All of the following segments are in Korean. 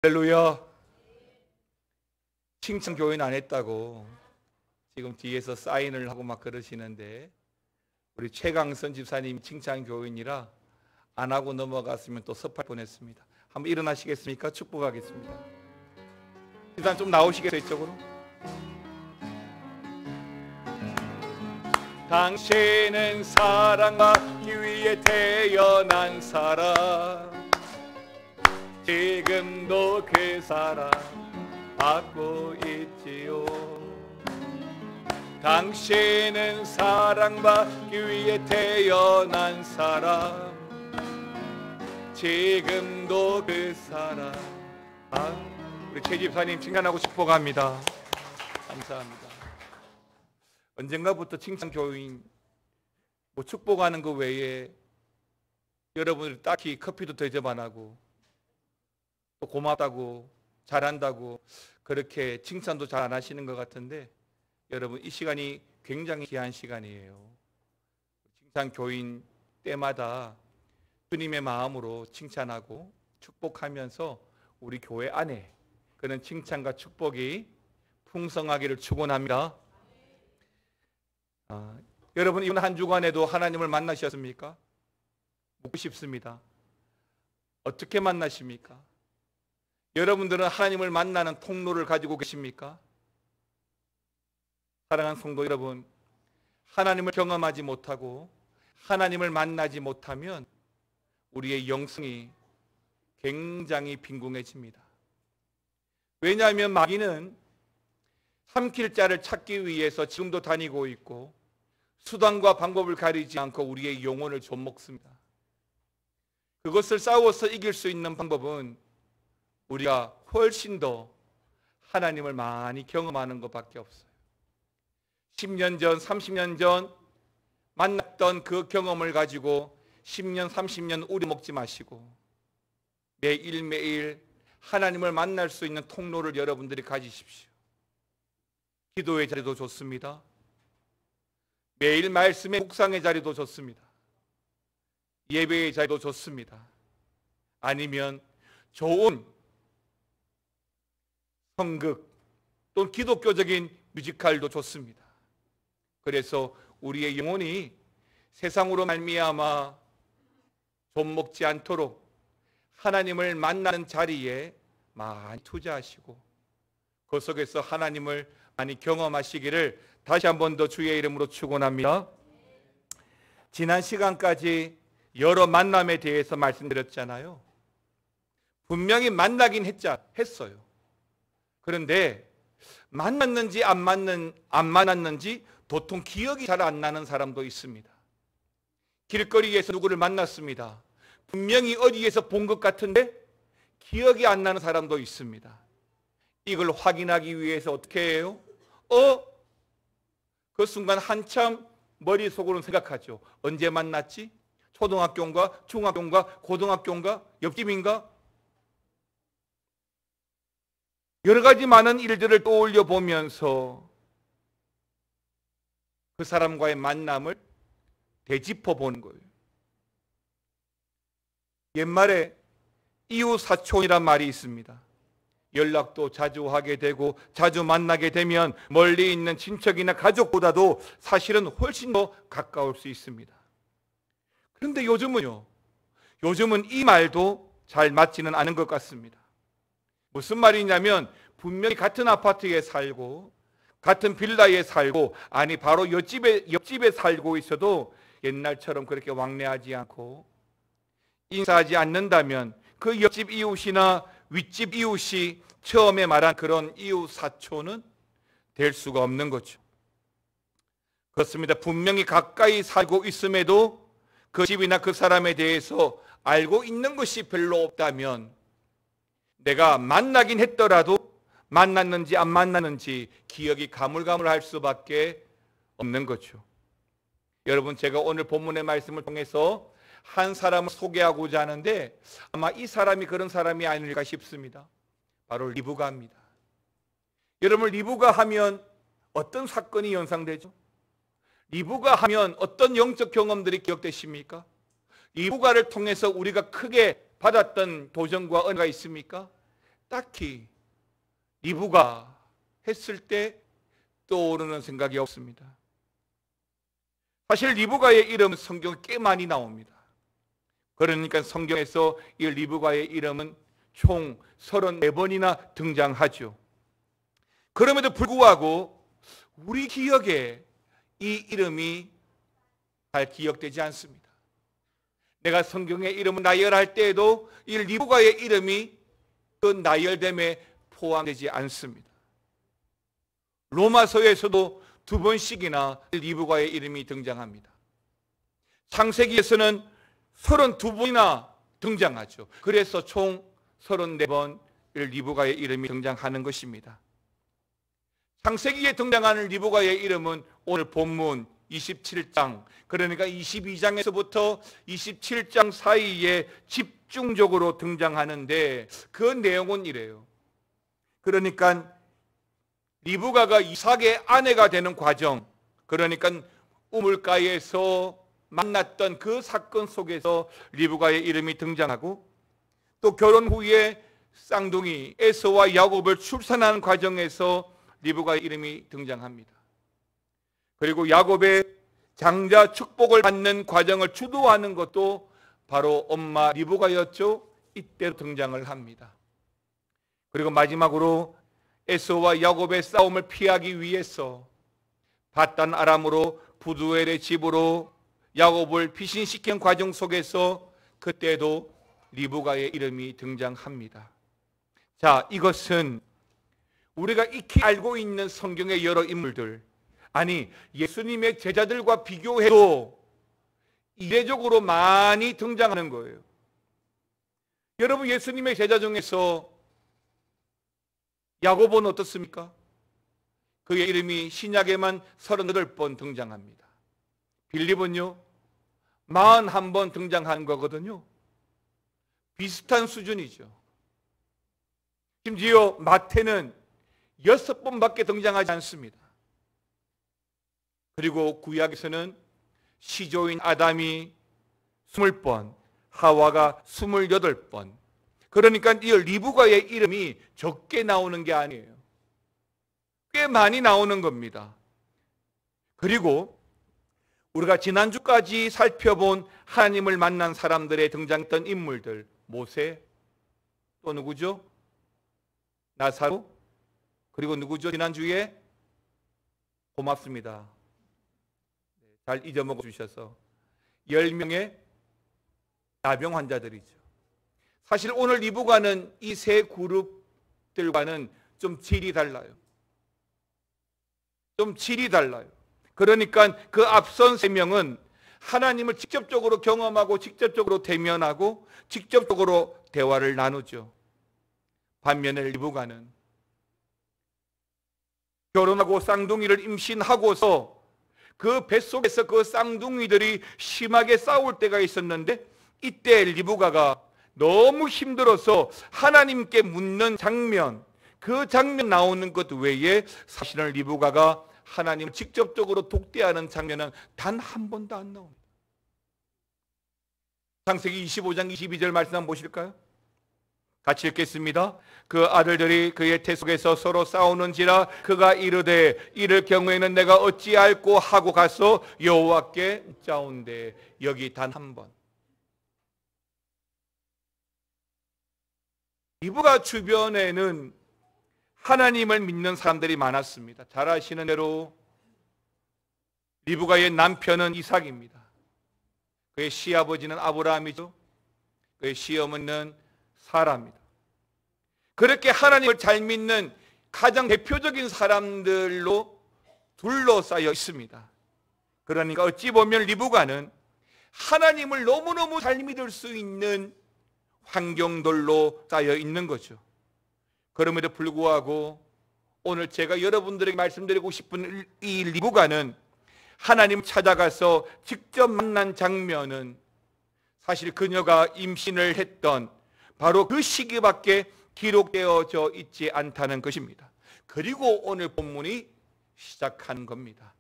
할렐루야. 칭찬 교인 안 했다고 지금 뒤에서 사인을 하고 막 그러시는데, 우리 최강선 집사님이 칭찬 교인이라 안 하고 넘어갔으면 또 섭할 뻔했습니다. 한번 일어나시겠습니까? 축복하겠습니다. 일단 좀 나오시겠어요, 이쪽으로? 당신은 사랑받기 위해 태어난 사람, 지금도 그 사랑 받고 있지요. 당신은 사랑받기 위해 태어난 사람, 지금도 그 사랑. 우리 최 집사님 칭찬하고 축복합니다. 감사합니다. 언젠가부터 칭찬 교인 축복하는 것 외에 여러분들 딱히 커피도 대접 안 하고 또 고맙다고 잘한다고 그렇게 칭찬도 잘 안 하시는 것 같은데, 여러분 이 시간이 굉장히 귀한 시간이에요. 칭찬 교인 때마다 주님의 마음으로 칭찬하고 축복하면서 우리 교회 안에 그런 칭찬과 축복이 풍성하기를 축원합니다. 여러분 이번 한 주간에도 하나님을 만나셨습니까? 묻고 싶습니다. 어떻게 만나십니까? 여러분들은 하나님을 만나는 통로를 가지고 계십니까? 사랑하는 성도 여러분, 하나님을 경험하지 못하고 하나님을 만나지 못하면 우리의 영성이 굉장히 빈궁해집니다. 왜냐하면 마귀는 삼킬 자를 찾기 위해서 지금도 다니고 있고 수단과 방법을 가리지 않고 우리의 영혼을 좀먹습니다. 그것을 싸워서 이길 수 있는 방법은 우리가 훨씬 더 하나님을 많이 경험하는 것밖에 없어요. 10년 전, 30년 전 만났던 그 경험을 가지고 10년, 30년 우려먹지 마시고 매일매일 하나님을 만날 수 있는 통로를 여러분들이 가지십시오. 기도의 자리도 좋습니다. 매일 말씀의 묵상의 자리도 좋습니다. 예배의 자리도 좋습니다. 아니면 좋은 성극 또는 기독교적인 뮤지컬도 좋습니다. 그래서 우리의 영혼이 세상으로 말미암아 좀먹지 않도록 하나님을 만나는 자리에 많이 투자하시고 그 속에서 하나님을 많이 경험하시기를 다시 한 번 더 주의 이름으로 축원합니다. 지난 시간까지 여러 만남에 대해서 말씀드렸잖아요. 분명히 만나긴 했어요. 그런데 만났는지 안 만났는지 도통 기억이 잘 안 나는 사람도 있습니다. 길거리에서 누구를 만났습니다. 분명히 어디에서 본 것 같은데 기억이 안 나는 사람도 있습니다. 이걸 확인하기 위해서 어떻게 해요? 그 순간 한참 머릿속으로는 생각하죠. 언제 만났지? 초등학교인가? 중학교인가? 고등학교인가? 옆집인가? 여러 가지 많은 일들을 떠올려 보면서 그 사람과의 만남을 되짚어 보는 거예요. 옛말에 이웃사촌이란 말이 있습니다. 연락도 자주 하게 되고 자주 만나게 되면 멀리 있는 친척이나 가족보다도 사실은 훨씬 더 가까울 수 있습니다. 그런데 요즘은 이 말도 잘 맞지는 않은 것 같습니다. 무슨 말이냐면 분명히 같은 아파트에 살고 같은 빌라에 살고 아니 바로 옆집에 살고 있어도 옛날처럼 그렇게 왕래하지 않고 인사하지 않는다면 그 옆집 이웃이나 윗집 이웃이 처음에 말한 그런 이웃 사촌은 될 수가 없는 거죠. 그렇습니다. 분명히 가까이 살고 있음에도 그 집이나 그 사람에 대해서 알고 있는 것이 별로 없다면 내가 만나긴 했더라도 만났는지 안 만났는지 기억이 가물가물할 수밖에 없는 거죠. 여러분, 제가 오늘 본문의 말씀을 통해서 한 사람을 소개하고자 하는데 아마 이 사람이 그런 사람이 아닐까 싶습니다. 바로 리브가입니다. 여러분, 리브가 하면 어떤 사건이 연상되죠? 리브가 하면 어떤 영적 경험들이 기억되십니까? 리브가를 통해서 우리가 크게 받았던 도전과 은혜가 있습니까? 딱히 리브가 했을 때 떠오르는 생각이 없습니다. 사실 리브가의 이름은 성경에 꽤 많이 나옵니다. 그러니까 성경에서 이 리브가의 이름은 총 34번이나 등장하죠. 그럼에도 불구하고 우리 기억에 이 이름이 잘 기억되지 않습니다. 내가 성경의 이름을 나열할 때에도 이 리브가의 이름이 그 나열됨에 포함되지 않습니다. 로마서에서도 2번씩이나 리브가의 이름이 등장합니다. 창세기에서는 32번이나 등장하죠. 그래서 총 34번 리브가의 이름이 등장하는 것입니다. 창세기에 등장하는 리브가의 이름은 오늘 본문 27장, 그러니까 22장에서부터 27장 사이에 집중적으로 등장하는데 그 내용은 이래요. 그러니까 리브가가 이삭의 아내가 되는 과정, 그러니까 우물가에서 만났던 그 사건 속에서 리브가의 이름이 등장하고, 또 결혼 후에 쌍둥이 에서와 야곱을 출산하는 과정에서 리브가의 이름이 등장합니다. 그리고 야곱의 장자 축복을 받는 과정을 주도하는 것도 바로 엄마 리브가였죠. 이때 등장을 합니다. 그리고 마지막으로 에서와 야곱의 싸움을 피하기 위해서 바단 아람으로 부두엘의 집으로 야곱을 피신시킨 과정 속에서 그때도 리브가의 이름이 등장합니다. 자, 이것은 우리가 익히 알고 있는 성경의 여러 인물들, 아니 예수님의 제자들과 비교해도 이례적으로 많이 등장하는 거예요. 여러분, 예수님의 제자 중에서 야곱은 어떻습니까? 그의 이름이 신약에만 38번 등장합니다. 빌립은요 41번 등장하는 거거든요. 비슷한 수준이죠. 심지어 마태는 6번밖에 등장하지 않습니다. 그리고 구약에서는 시조인 아담이 20번, 하와가 28번. 그러니까 이 리브가의 이름이 적게 나오는 게 아니에요. 꽤 많이 나오는 겁니다. 그리고 우리가 지난주까지 살펴본 하나님을 만난 사람들의 등장했던 인물들, 모세, 또 누구죠? 나사로, 그리고 누구죠? 지난주에 고맙습니다. 잘 잊어먹어 주셔서 10명의 나병 환자들이죠. 사실 오늘 리브가는 이 세 그룹들과는 좀 질이 달라요. 좀 질이 달라요. 그러니까 그 앞선 3명은 하나님을 직접적으로 경험하고 직접적으로 대면하고 직접적으로 대화를 나누죠. 반면에 리브가는 결혼하고 쌍둥이를 임신하고서 그 뱃속에서 그 쌍둥이들이 심하게 싸울 때가 있었는데, 이때 리브가가 너무 힘들어서 하나님께 묻는 장면, 그 장면 나오는 것 외에 사실은 리브가가 하나님을 직접적으로 독대하는 장면은 단 한 번도 안 나옵니다. 창세기 25장 22절 말씀 한번 보실까요? 같이 읽겠습니다. 그 아들들이 그의 태 속에서 서로 싸우는지라 그가 이르되 이럴 경우에는 내가 어찌할꼬 하고 가서 여호와께 묻자온대. 여기 단 한 번. 리브가 주변에는 하나님을 믿는 사람들이 많았습니다. 잘 아시는 대로 리브가의 남편은 이삭입니다. 그의 시아버지는 아브라함이죠. 그의 시어머니는 사라입니다. 그렇게 하나님을 잘 믿는 가장 대표적인 사람들로 둘러싸여 있습니다. 그러니까 어찌 보면 리브가는 하나님을 너무너무 잘 믿을 수 있는 환경들로 쌓여 있는 거죠. 그럼에도 불구하고 오늘 제가 여러분들에게 말씀드리고 싶은 이 리브가는 하나님 찾아가서 직접 만난 장면은 사실 그녀가 임신을 했던 바로 그 시기밖에 기록되어져 있지 않다는 것입니다. 그리고 오늘 본문이 시작하는 겁니다.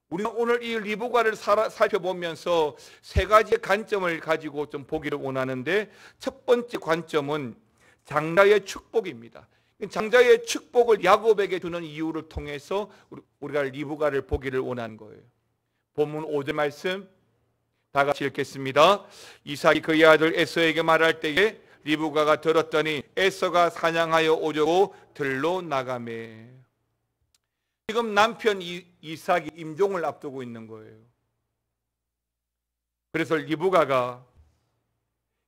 우리가 오늘 이 리브가를 살펴보면서 세 가지의 관점을 가지고 좀 보기를 원하는데, 첫 번째 관점은 장자의 축복입니다. 장자의 축복을 야곱에게 주는 이유를 통해서 우리가 리브가를 보기를 원한 거예요. 본문 5절 말씀 다 같이 읽겠습니다. 이삭이 그의 아들 에서에게 말할 때에 리브가가 들었더니 에서가 사냥하여 오려고 들로 나가매. 지금 남편 이삭이 임종을 앞두고 있는 거예요. 그래서 리브가가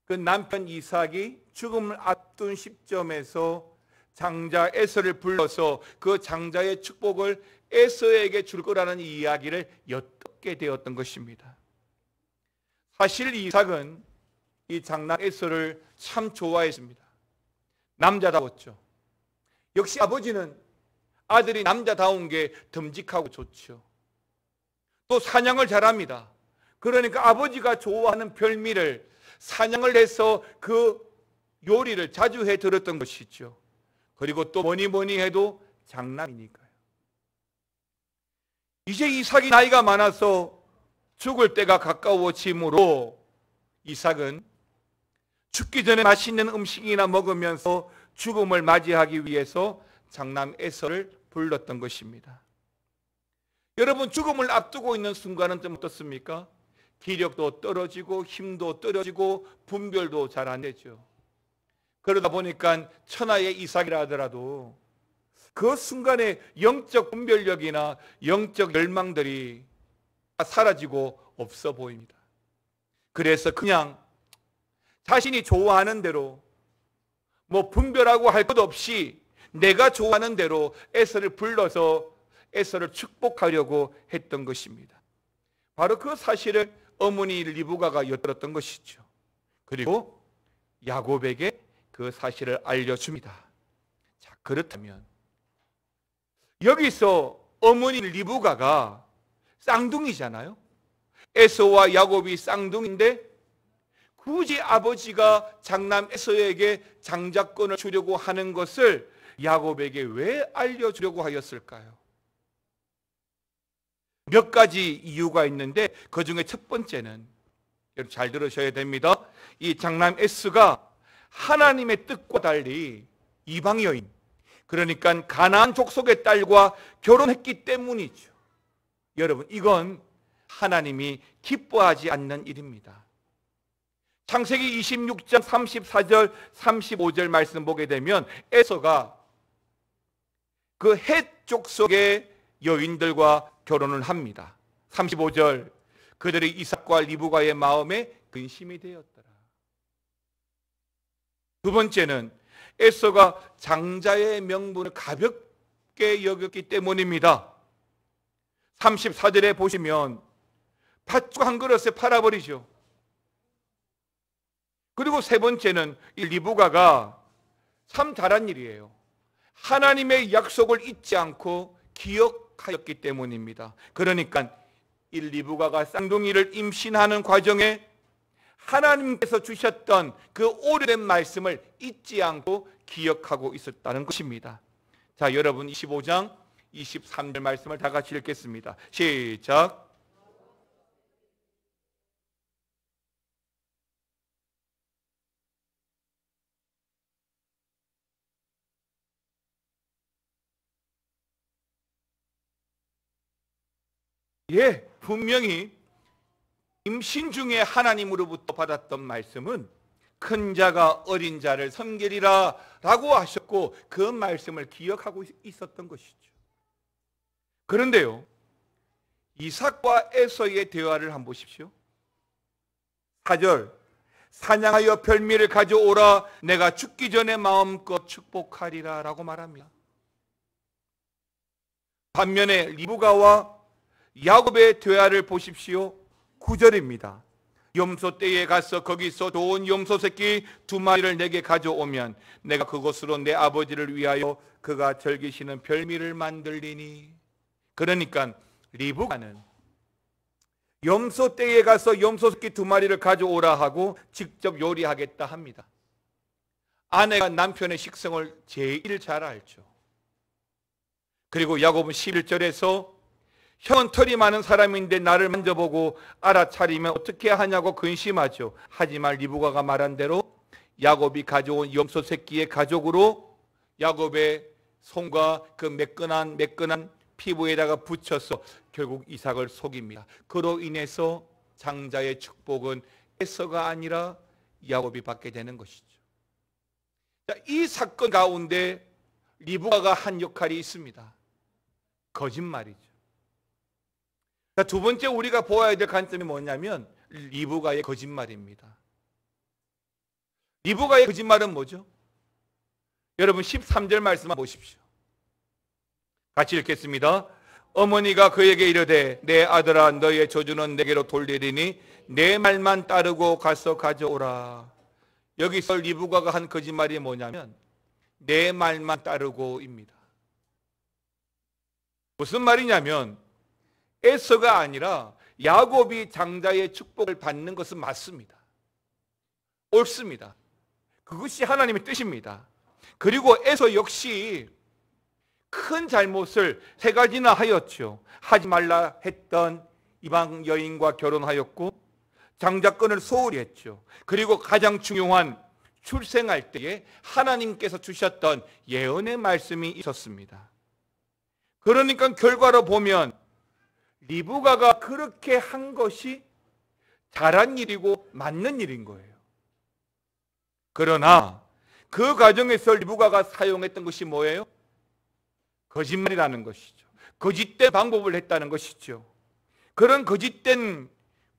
그 남편 이삭이 죽음을 앞둔 시점에서 장자 에서를 불러서 그 장자의 축복을 에서에게 줄 거라는 이야기를 엿듣게 되었던 것입니다. 사실 이삭은 이 장남 에서를 참 좋아했습니다. 남자다웠죠. 역시 아버지는 아들이 남자다운 게 듬직하고 좋죠. 또 사냥을 잘합니다. 그러니까 아버지가 좋아하는 별미를 사냥을 해서 그 요리를 자주 해 들었던 것이죠. 그리고 또 뭐니 해도 장남이니까요. 이제 이삭이 나이가 많아서 죽을 때가 가까워지므로 이삭은 죽기 전에 맛있는 음식이나 먹으면서 죽음을 맞이하기 위해서 장남 에서를 불렀던 것입니다. 여러분, 죽음을 앞두고 있는 순간은 좀 어떻습니까? 기력도 떨어지고 힘도 떨어지고 분별도 잘 안 되죠. 그러다 보니까 천하의 이삭이라 하더라도 그 순간에 영적 분별력이나 영적 열망들이 사라지고 없어 보입니다. 그래서 그냥 자신이 좋아하는 대로 뭐 분별하고 할 것 없이 내가 좋아하는 대로 에서를 불러서 에서를 축복하려고 했던 것입니다. 바로 그 사실을 어머니 리브가가 엿들었던 것이죠. 그리고 야곱에게 그 사실을 알려줍니다. 자, 그렇다면 여기서 어머니 리브가가 쌍둥이잖아요. 에서와 야곱이 쌍둥이인데 굳이 아버지가 장남 에서에게 장자권을 주려고 하는 것을 야곱에게 왜 알려주려고 하였을까요? 몇 가지 이유가 있는데 그 중에 첫 번째는, 여러분 잘 들으셔야 됩니다. 이 장남 에서가 하나님의 뜻과 달리 이방 여인, 그러니까 가나안 족속의 딸과 결혼했기 때문이죠. 여러분, 이건 하나님이 기뻐하지 않는 일입니다. 창세기 26장 34절 35절 말씀 보게 되면 에서가 그 헷 족속의 여인들과 결혼을 합니다. 35절, 그들이 이삭과 리브가의 마음에 근심이 되었더라. 두 번째는 에서가 장자의 명분을 가볍게 여겼기 때문입니다. 34절에 보시면 팥죽 한 그릇에 팔아버리죠. 그리고 세 번째는 이 리브가가 참 잘한 일이에요. 하나님의 약속을 잊지 않고 기억하였기 때문입니다. 그러니까 이 리브가가 쌍둥이를 임신하는 과정에 하나님께서 주셨던 그 오래된 말씀을 잊지 않고 기억하고 있었다는 것입니다. 자, 여러분 25장 23절 말씀을 다 같이 읽겠습니다. 시작. 예, 분명히 임신 중에 하나님으로부터 받았던 말씀은 큰 자가 어린 자를 섬기리라 라고 하셨고 그 말씀을 기억하고 있었던 것이죠. 그런데요, 이삭과 에서의 대화를 한번 보십시오. 4절, 사냥하여 별미를 가져오라, 내가 죽기 전에 마음껏 축복하리라 라고 말합니다. 반면에 리브가와 야곱의 대화를 보십시오. 9절입니다. 염소 떼에 가서 거기서 좋은 염소 새끼 2마리를 내게 가져오면 내가 그것으로 내 아버지를 위하여 그가 즐기시는 별미를 만들리니. 그러니까 리브가는 염소 떼에 가서 염소 새끼 2마리를 가져오라 하고 직접 요리하겠다 합니다. 아내가 남편의 식성을 제일 잘 알죠. 그리고 야곱은 11절에서 형은 털이 많은 사람인데 나를 만져보고 알아차리면 어떻게 하냐고 근심하죠. 하지만 리브가가 말한 대로 야곱이 가져온 염소 새끼의 가족으로 야곱의 손과 그 매끈한 피부에다가 붙여서 결국 이삭을 속입니다. 그로 인해서 장자의 축복은 에서가 아니라 야곱이 받게 되는 것이죠. 이 사건 가운데 리브가가 한 역할이 있습니다. 거짓말이죠. 두 번째 우리가 보아야 될 관점이 뭐냐면 리브가의 거짓말입니다. 리브가의 거짓말은 뭐죠? 여러분 13절 말씀을 보십시오. 같이 읽겠습니다. 어머니가 그에게 이르되 내 아들아 너의 저주는 내게로 돌리리니 내 말만 따르고 가서 가져오라. 여기서 리브가가 한 거짓말이 뭐냐면 내 말만 따르고입니다. 무슨 말이냐면 에서가 아니라 야곱이 장자의 축복을 받는 것은 맞습니다. 옳습니다. 그것이 하나님의 뜻입니다. 그리고 에서 역시 큰 잘못을 3가지나 하였죠. 하지 말라 했던 이방 여인과 결혼하였고 장자권을 소홀히 했죠. 그리고 가장 중요한 출생할 때에 하나님께서 주셨던 예언의 말씀이 있었습니다. 그러니까 결과로 보면 리브가가 그렇게 한 것이 잘한 일이고 맞는 일인 거예요. 그러나 그 과정에서 리브가가 사용했던 것이 뭐예요? 거짓말이라는 것이죠. 거짓된 방법을 했다는 것이죠. 그런 거짓된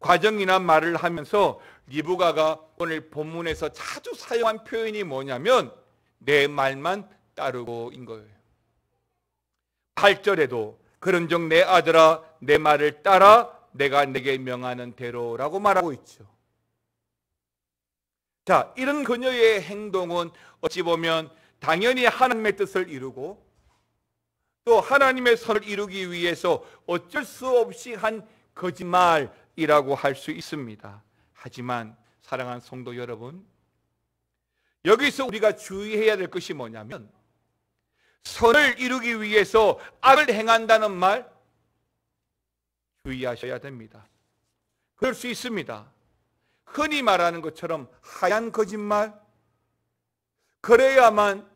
과정이나 말을 하면서 리브가가 오늘 본문에서 자주 사용한 표현이 뭐냐면 내 말만 따르고인 거예요. 8절에도 그런즉 내 아들아 내 말을 따라 내가 내게 명하는 대로라고 말하고 있죠. 자, 이런 그녀의 행동은 어찌 보면 당연히 하나님의 뜻을 이루고 또 하나님의 선을 이루기 위해서 어쩔 수 없이 한 거짓말이라고 할 수 있습니다. 하지만 사랑하는 성도 여러분, 여기서 우리가 주의해야 될 것이 뭐냐면 선을 이루기 위해서 악을 행한다는 말 주의하셔야 됩니다. 그럴 수 있습니다. 흔히 말하는 것처럼 하얀 거짓말, 그래야만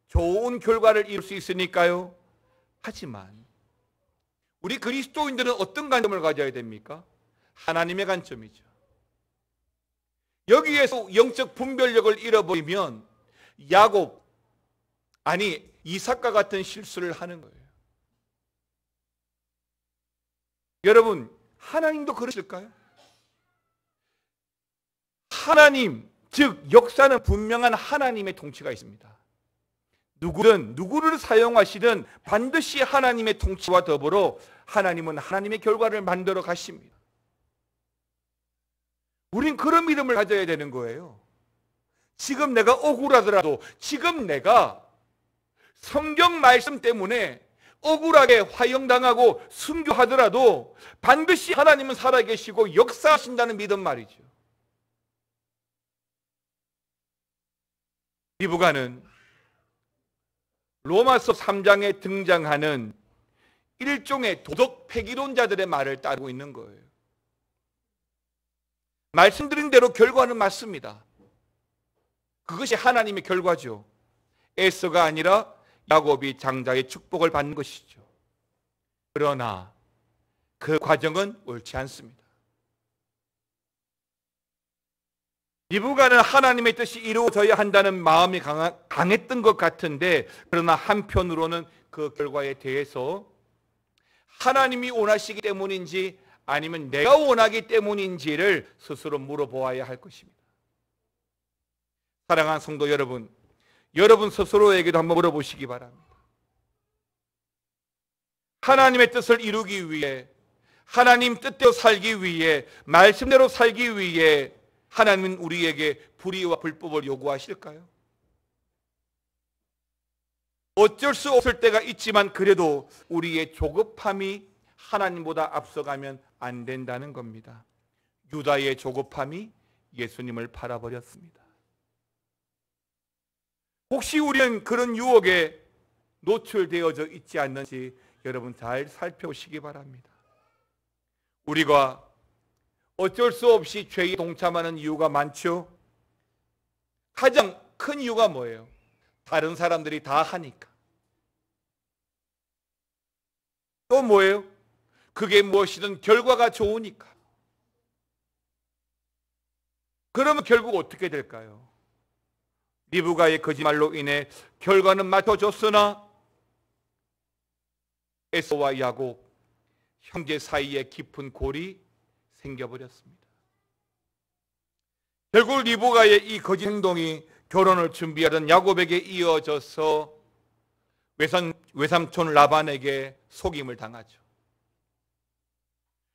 좋은 결과를 이룰 수 있으니까요. 하지만 우리 그리스도인들은 어떤 관점을 가져야 됩니까? 하나님의 관점이죠. 여기에서 영적 분별력을 잃어버리면 야곱, 아니 이삭과 같은 실수를 하는 거예요. 여러분, 하나님도 그러실까요? 하나님, 즉 역사는 분명한 하나님의 통치가 있습니다. 누구를 사용하시든 반드시 하나님의 통치와 더불어 하나님은 하나님의 결과를 만들어 가십니다. 우린 그런 믿음을 가져야 되는 거예요. 지금 내가 억울하더라도, 지금 내가 성경 말씀 때문에 억울하게 화형당하고 순교하더라도 반드시 하나님은 살아계시고 역사하신다는 믿음 말이죠. 리브가는 로마서 3장에 등장하는 일종의 도덕 폐기론자들의 말을 따르고 있는 거예요. 말씀드린 대로 결과는 맞습니다. 그것이 하나님의 결과죠. 에서가 아니라 야곱이 장자의 축복을 받는 것이죠. 그러나 그 과정은 옳지 않습니다. 리브가는 하나님의 뜻이 이루어져야 한다는 마음이 강했던 것 같은데, 그러나 한편으로는 그 결과에 대해서 하나님이 원하시기 때문인지 아니면 내가 원하기 때문인지를 스스로 물어보아야 할 것입니다. 사랑하는 성도 여러분, 여러분 스스로에게도 한번 물어보시기 바랍니다. 하나님의 뜻을 이루기 위해, 하나님 뜻대로 살기 위해, 말씀대로 살기 위해 하나님은 우리에게 불의와 불법을 요구하실까요? 어쩔 수 없을 때가 있지만 그래도 우리의 조급함이 하나님보다 앞서가면 안 된다는 겁니다. 유다의 조급함이 예수님을 팔아버렸습니다. 혹시 우리는 그런 유혹에 노출되어져 있지 않는지 여러분 잘 살펴보시기 바랍니다. 우리가 어쩔 수 없이 죄에 동참하는 이유가 많죠. 가장 큰 이유가 뭐예요? 다른 사람들이 다 하니까. 또 뭐예요? 그게 무엇이든 결과가 좋으니까. 그러면 결국 어떻게 될까요? 리브가의 거짓말로 인해 결과는 맞춰졌으나 에서와 야곱 형제 사이에 깊은 골이 생겨버렸습니다. 결국 리브가의 이 거짓 행동이 결혼을 준비하던 야곱에게 이어져서 외삼촌 라반에게 속임을 당하죠.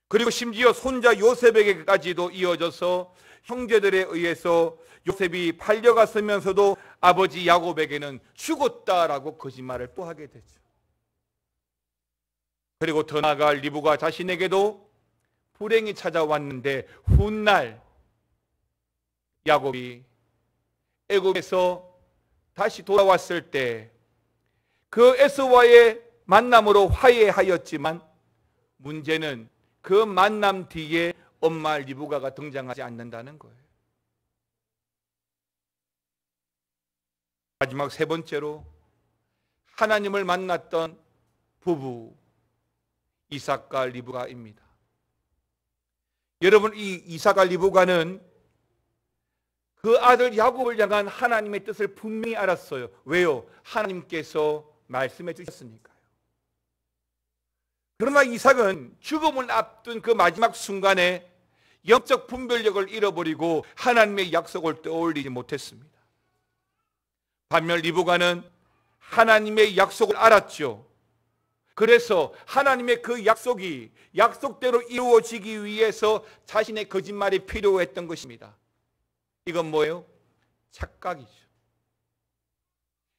그리고 심지어 손자 요셉에게까지도 이어져서 형제들에 의해서 요셉이 팔려갔으면서도 아버지 야곱에게는 죽었다라고 거짓말을 또 하게 되죠. 그리고 더 나아가 리브가 자신에게도 불행이 찾아왔는데 훗날 야곱이 애굽에서 다시 돌아왔을 때 그 에서와의 만남으로 화해하였지만 문제는 그 만남 뒤에 엄마 리브가가 등장하지 않는다는 거예요. 마지막 세 번째로 하나님을 만났던 부부 이삭과 리브가입니다. 여러분, 이 이삭과 리브가는 그 아들 야곱을 향한 하나님의 뜻을 분명히 알았어요. 왜요? 하나님께서 말씀해 주셨으니까요. 그러나 이삭은 죽음을 앞둔 그 마지막 순간에 영적 분별력을 잃어버리고 하나님의 약속을 떠올리지 못했습니다. 반면 리브가는 하나님의 약속을 알았죠. 그래서 하나님의 그 약속이 약속대로 이루어지기 위해서 자신의 거짓말이 필요했던 것입니다. 이건 뭐예요? 착각이죠.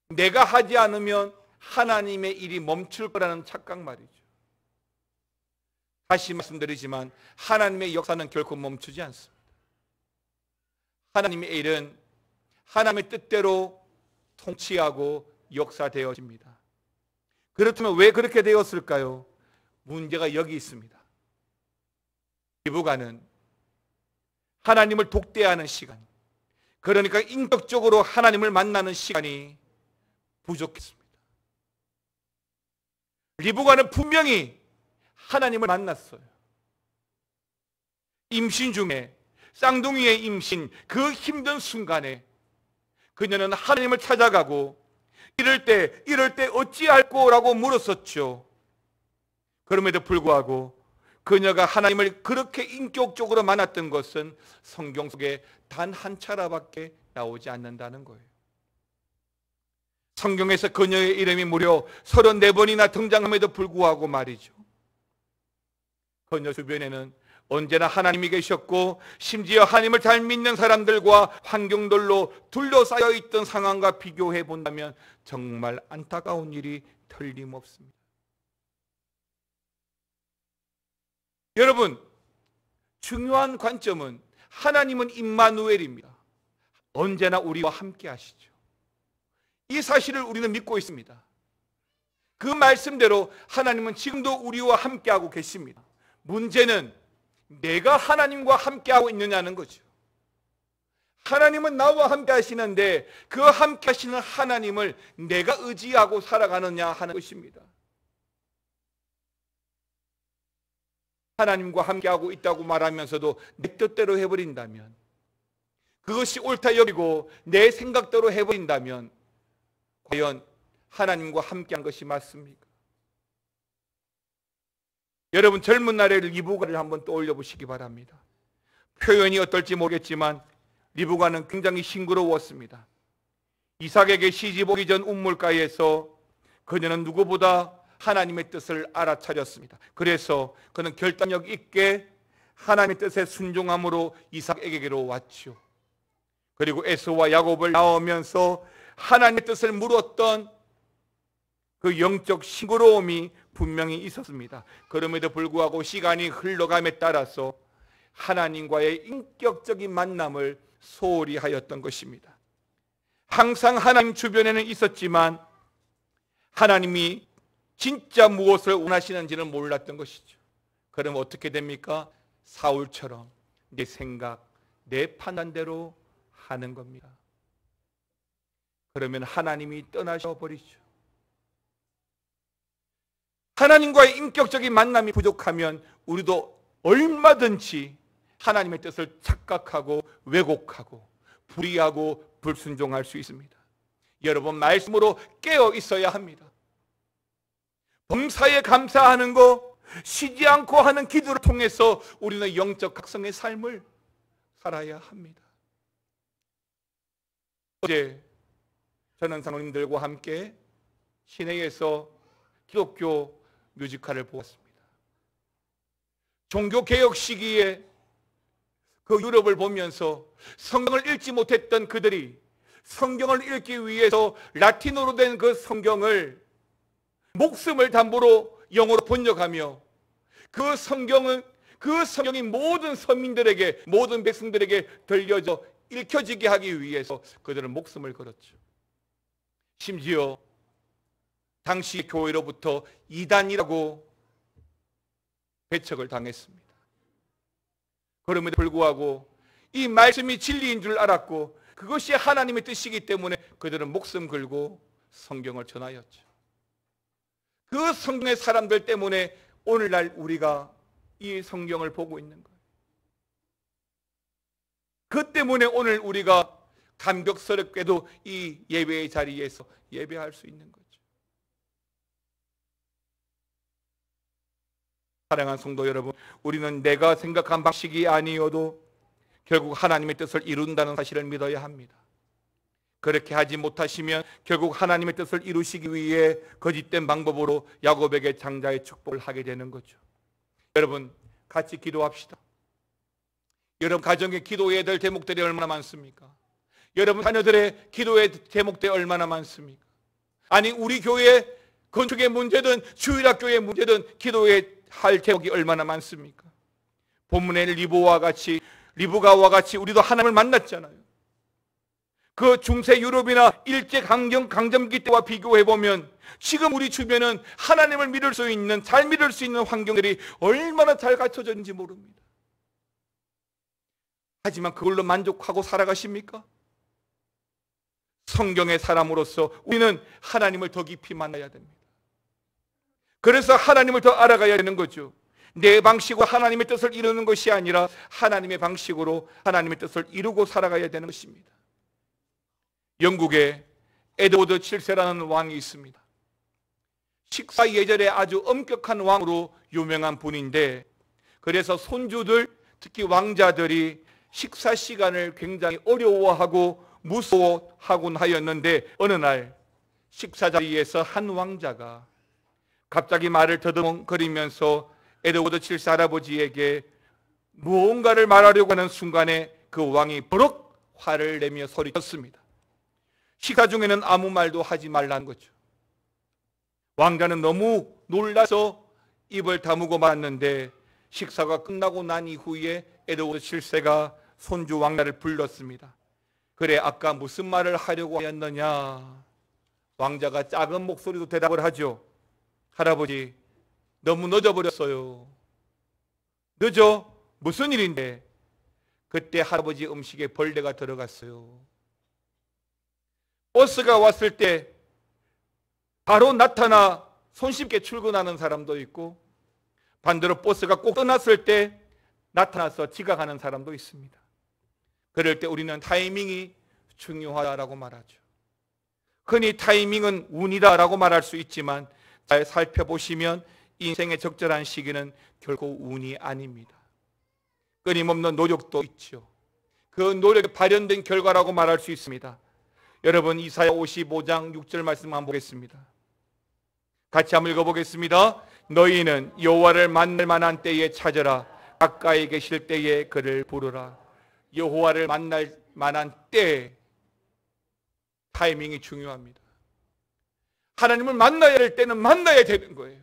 내가 하지 않으면 하나님의 일이 멈출 거라는 착각 말이죠. 다시 말씀드리지만 하나님의 역사는 결코 멈추지 않습니다. 하나님의 일은 하나님의 뜻대로 통치하고 역사되어집니다. 그렇다면 왜 그렇게 되었을까요? 문제가 여기 있습니다. 리브가는 하나님을 독대하는 시간, 그러니까 인격적으로 하나님을 만나는 시간이 부족했습니다. 리브가는 분명히 하나님을 만났어요. 임신 중에, 쌍둥이의 임신, 그 힘든 순간에 그녀는 하나님을 찾아가고 이럴 때 어찌할꼬라고 물었었죠. 그럼에도 불구하고 그녀가 하나님을 그렇게 인격적으로 만났던 것은 성경 속에 단 한 차례밖에 나오지 않는다는 거예요. 성경에서 그녀의 이름이 무려 34번이나 등장함에도 불구하고 말이죠. 그녀 주변에는 언제나 하나님이 계셨고 심지어 하나님을 잘 믿는 사람들과 환경들로 둘러싸여 있던 상황과 비교해 본다면 정말 안타까운 일이 틀림없습니다. 여러분, 중요한 관점은 하나님은 임마누엘입니다. 언제나 우리와 함께 하시죠. 이 사실을 우리는 믿고 있습니다. 그 말씀대로 하나님은 지금도 우리와 함께하고 계십니다. 문제는 내가 하나님과 함께하고 있느냐는 거죠. 하나님은 나와 함께 하시는데 그 함께 하시는 하나님을 내가 의지하고 살아가느냐 하는 것입니다. 하나님과 함께하고 있다고 말하면서도 내 뜻대로 해버린다면, 그것이 옳다 여기고 내 생각대로 해버린다면 과연 하나님과 함께한 것이 맞습니까? 여러분, 젊은 날의 리브가를 한번 떠올려 보시기 바랍니다. 표현이 어떨지 모르겠지만 리브가는 굉장히 싱그러웠습니다. 이삭에게 시집 오기 전 우물가에서 그녀는 누구보다 하나님의 뜻을 알아차렸습니다. 그래서 그는 결단력 있게 하나님의 뜻에 순종함으로 이삭에게로 왔죠. 그리고 에서와 야곱을 낳으면서 하나님의 뜻을 물었던 그 영적 싱그러움이 분명히 있었습니다. 그럼에도 불구하고 시간이 흘러감에 따라서 하나님과의 인격적인 만남을 소홀히 하였던 것입니다. 항상 하나님 주변에는 있었지만 하나님이 진짜 무엇을 원하시는지는 몰랐던 것이죠. 그럼 어떻게 됩니까? 사울처럼 내 생각, 내 판단대로 하는 겁니다. 그러면 하나님이 떠나셔 버리죠. 하나님과의 인격적인 만남이 부족하면 우리도 얼마든지 하나님의 뜻을 착각하고 왜곡하고 불의하고 불순종할 수 있습니다. 여러분, 말씀으로 깨어 있어야 합니다. 범사에 감사하는 거, 쉬지 않고 하는 기도를 통해서 우리는 영적 각성의 삶을 살아야 합니다. 어제 저는 장로님들과 함께 시내에서 기독교 뮤지컬을 보았습니다. 종교개혁 시기에 그 유럽을 보면서 성경을 읽지 못했던 그들이 성경을 읽기 위해서 라틴어로 된 그 성경을 목숨을 담보로 영어로 번역하며 그 성경이 모든 서민들에게, 모든 백성들에게 들려져 읽혀지게 하기 위해서 그들은 목숨을 걸었죠. 심지어 당시 교회로부터 이단이라고 배척을 당했습니다. 그럼에도 불구하고 이 말씀이 진리인 줄 알았고 그것이 하나님의 뜻이기 때문에 그들은 목숨 걸고 성경을 전하였죠. 그 성경의 사람들 때문에 오늘날 우리가 이 성경을 보고 있는 거예요. 그 때문에 오늘 우리가 감격스럽게도 이 예배의 자리에서 예배할 수 있는 거죠. 사랑하는 성도 여러분, 우리는 내가 생각한 방식이 아니어도 결국 하나님의 뜻을 이룬다는 사실을 믿어야 합니다. 그렇게 하지 못하시면 결국 하나님의 뜻을 이루시기 위해 거짓된 방법으로 야곱에게 장자의 축복을 하게 되는 거죠. 여러분, 같이 기도합시다. 여러분 가정의 기도해야 될 제목들이 얼마나 많습니까? 여러분 자녀들의 기도의 제목들이 얼마나 많습니까? 아니, 우리 교회 건축의 문제든 주일학교의 문제든 기도해야 할 제목이 얼마나 많습니까? 본문의 리브가와 같이 우리도 하나님을 만났잖아요. 그 중세 유럽이나 일제 강점기 때와 비교해보면 지금 우리 주변은 하나님을 믿을 수 있는, 잘 믿을 수 있는 환경들이 얼마나 잘 갖춰져 있는지 모릅니다. 하지만 그걸로 만족하고 살아가십니까? 성경의 사람으로서 우리는 하나님을 더 깊이 만나야 됩니다. 그래서 하나님을 더 알아가야 되는 거죠. 내 방식으로 하나님의 뜻을 이루는 것이 아니라 하나님의 방식으로 하나님의 뜻을 이루고 살아가야 되는 것입니다. 영국에 에드워드 7세라는 왕이 있습니다. 식사 예절에 아주 엄격한 왕으로 유명한 분인데, 그래서 손주들, 특히 왕자들이 식사 시간을 굉장히 어려워하고 무서워하곤 하였는데, 어느 날 식사 자리에서 한 왕자가 갑자기 말을 더듬거리면서 에드워드 7세 할아버지에게 무언가를 말하려고 하는 순간에 그 왕이 버럭 화를 내며 소리쳤습니다. 식사 중에는 아무 말도 하지 말라는 거죠. 왕자는 너무 놀라서 입을 다무고 말았는데, 식사가 끝나고 난 이후에 에드워드 7세가 손주 왕자를 불렀습니다. 그래, 아까 무슨 말을 하려고 하였느냐? 왕자가 작은 목소리로 대답을 하죠. 할아버지, 너무 늦어버렸어요. 늦어? 무슨 일인데? 그때 할아버지 음식에 벌레가 들어갔어요. 버스가 왔을 때 바로 나타나 손쉽게 출근하는 사람도 있고, 반대로 버스가 꼭 떠났을 때 나타나서 지각하는 사람도 있습니다. 그럴 때 우리는 타이밍이 중요하다라고 말하죠. 흔히 타이밍은 운이다라고 말할 수 있지만 잘 살펴보시면 인생의 적절한 시기는 결코 운이 아닙니다. 끊임없는 노력도 있죠. 그 노력이 발현된 결과라고 말할 수 있습니다. 여러분, 이사야 55장 6절 말씀 한번 보겠습니다. 같이 한번 읽어보겠습니다. 너희는 여호와를 만날 만한 때에 찾으라. 가까이 계실 때에 그를 부르라. 여호와를 만날 만한 때, 타이밍이 중요합니다. 하나님을 만나야 할 때는 만나야 되는 거예요.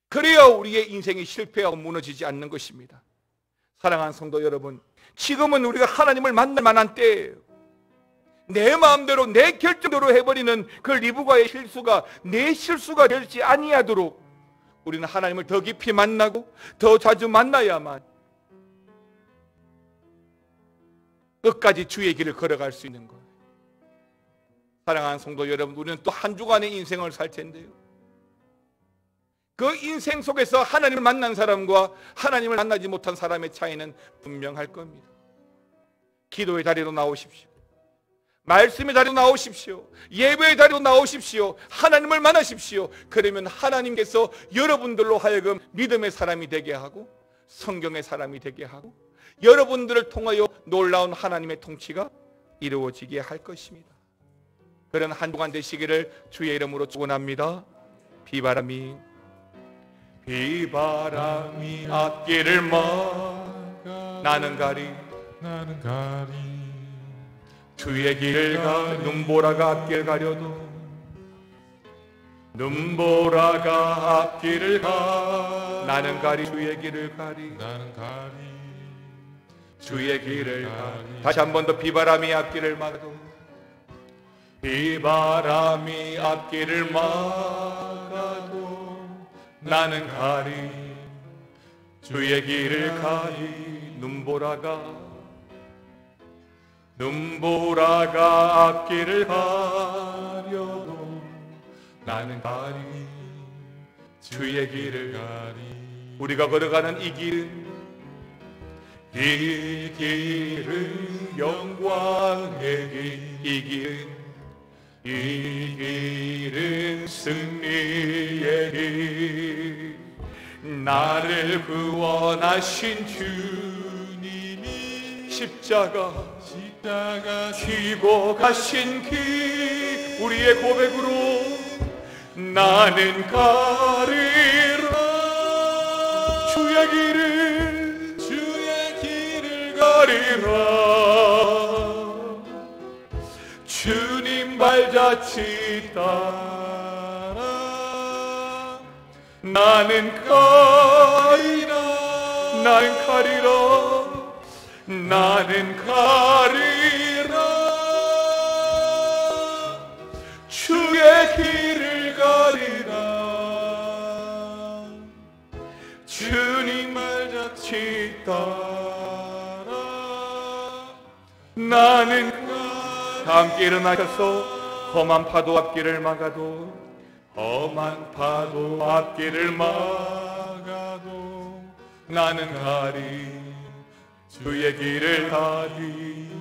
그래야 우리의 인생이 실패하고 무너지지 않는 것입니다. 사랑하는 성도 여러분, 지금은 우리가 하나님을 만날 만한 때예요. 내 마음대로 내 결정대로 해버리는 그 리브가의 실수가 내 실수가 되지 아니하도록 우리는 하나님을 더 깊이 만나고 더 자주 만나야만 끝까지 주의 길을 걸어갈 수 있는 거예요. 사랑하는 성도 여러분, 우리는 또 한 주간의 인생을 살 텐데요, 그 인생 속에서 하나님을 만난 사람과 하나님을 만나지 못한 사람의 차이는 분명할 겁니다. 기도의 자리로 나오십시오. 말씀의 자리로 나오십시오. 예배의 자리로 나오십시오. 하나님을 만나십시오. 그러면 하나님께서 여러분들로 하여금 믿음의 사람이 되게 하고 성경의 사람이 되게 하고 여러분들을 통하여 놀라운 하나님의 통치가 이루어지게 할 것입니다. 그런 한 주간 되시기를 주의 이름으로 축원합니다. 비바람이 앞길을 막아 나는 가리 주의 길을 가 눈보라가 앞길 가려도 눈보라가 앞길을 가 나는 가리 주의 길을 가리 주의 길을 가리. 다시 한 번 더 비바람이 앞길을 막아도 비바람이 앞길을 막아도 나는 가리 주의 길을 가리 눈보라가 앞길을 가려도 나는 가리 주의 길을 가리. 우리가 걸어가는 이 길은 영광의 길, 이 길은 승리의 길. 나를 구원하신 주님이 십자가 지고 가신 길, 우리의 고백으로 나는 가리라 주의 길을 가리라. 주님 발자취 따라 나는 가리라 주의 길을 가리라. 주님 발자취 따라 나는 다 함께 일어나셔서 험한 파도 앞길을 막아도 나는 가리 주의 길을 가리.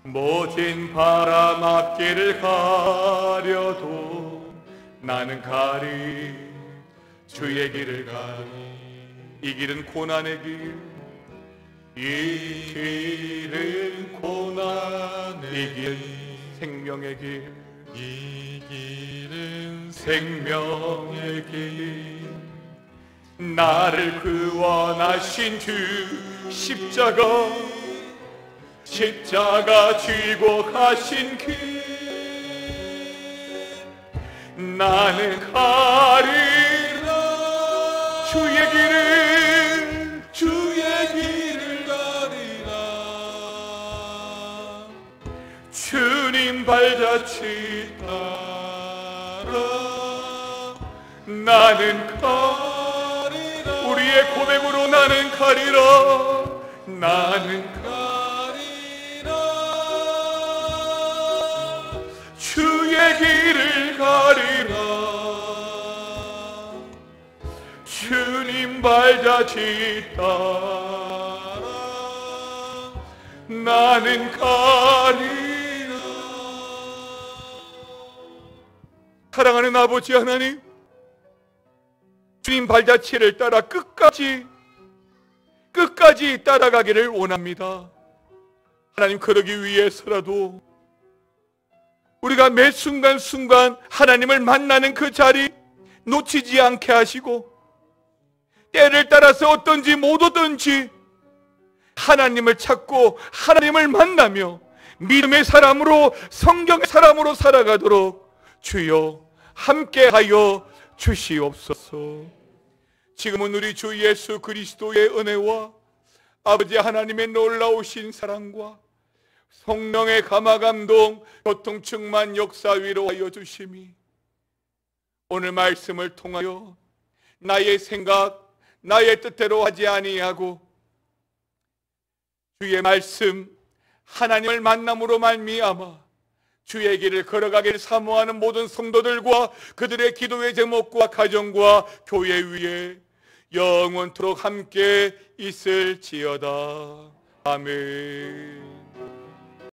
모진 바람 앞길을 가려도 나는 가리 주의 길을 가리. 이 길은 고난의 길, 이 길은 고난의 길, 생명의 길, 이 길은 생명의 길. 나를 구원하신 주 십자가 쥐고 가신 길, 나는 가리라 주의 길을 가리라. 주님 발자취 따라 나는 가리라. 우리의 고백으로 나는 가리라 주의 길을 가리라. 주님 발자취 따라 나는 가리라. 사랑하는 아버지 하나님, 주님 발자취를 따라 끝까지 따라가기를 원합니다. 하나님, 그러기 위해서라도 우리가 매 순간순간 하나님을 만나는 그 자리 놓치지 않게 하시고, 때를 따라서 어떤지 못 오든지 하나님을 찾고 하나님을 만나며 믿음의 사람으로, 성경의 사람으로 살아가도록 주여 함께하여 주시옵소서. 지금은 우리 주 예수 그리스도의 은혜와 아버지 하나님의 놀라우신 사랑과 성령의 감화감동 교통 충만 역사 위로하여 주심이 오늘 말씀을 통하여 나의 생각, 나의 뜻대로 하지 아니하고 주의 말씀, 하나님을 만남으로 말미암아 주의 길을 걸어가기를 사모하는 모든 성도들과 그들의 기도의 제목과 가정과 교회 위에 영원토록 함께 있을지어다. 아멘.